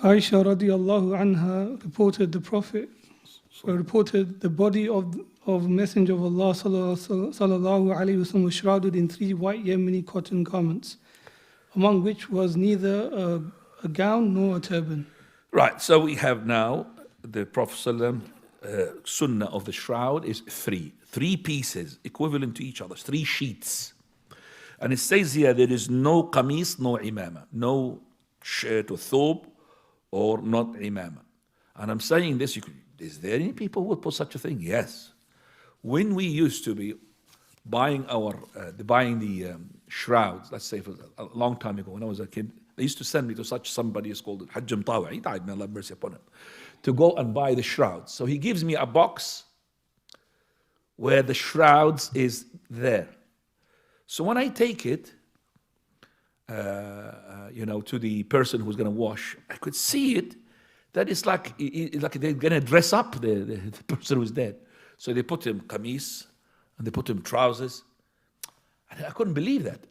Aisha radiallahu anha reported the body of Messenger of Allah sallallahu alaihi wasallam was shrouded in 3 white Yemeni cotton garments, among which was neither a gown nor a turban. Right, so we have now the Prophet sunnah of the shroud is 3 pieces equivalent to each other, 3 sheets. And it says here there is no qamis, no imama, no shirt or thobe, or not imama. And I'm saying this, is there any people who would put such a thing? Yes. When we used to be buying the shrouds, let's say for a long time ago when I was a kid, they used to send me to such somebody who's called Hajj Mtawa. He died, may Allah have mercy upon him, to go and buy the shrouds. So he gives me a box where the shrouds is there. So when I take it, to the person who's going to wash, I could see it, that it's like they're going to dress up the person who's dead. So they put him qamis, and they put him trousers. And I couldn't believe that.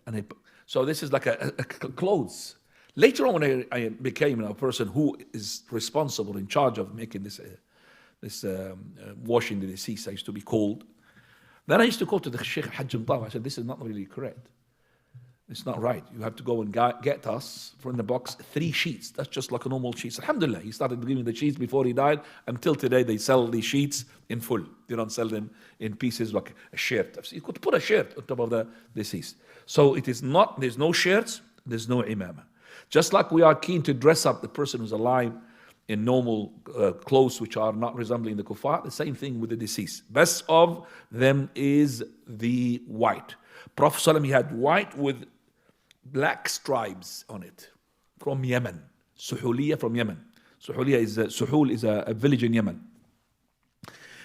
So this is like a clothes. Later on, when I became a person who is responsible, in charge of making this washing the deceased, I used to be called. Then I used to go to the Sheikh Hajj Mtawa. I said, this is not really correct. It's not right. You have to go and get us from the box 3 sheets. That's just like a normal sheet. Alhamdulillah, he started giving the sheets before he died. Until today, they sell these sheets in full. They don't sell them in pieces like a shirt. You could put a shirt on top of the deceased. So it is not, there's no shirts, there's no imamah. Just like we are keen to dress up the person who's alive in normal clothes which are not resembling the kuffar, the same thing with the deceased. Best of them is the white. Prophet ﷺ, he had white with black stripes on it from Yemen. Suhuliyah from Yemen. Suhul is a village in Yemen.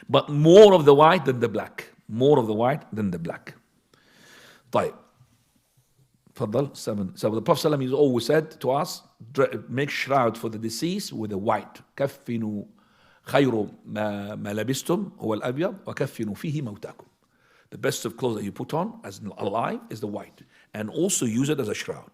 But more of the white than the black. More of the white than the black. طيب. تفضل 7. So the Prophet ﷺ always said to us, make shroud for the deceased with a white. كفنوا خير ما لبستم هو الأبيض وكفنوا فيه موتاكم. The best of clothes that you put on as alive is the white. And also use it as a shroud.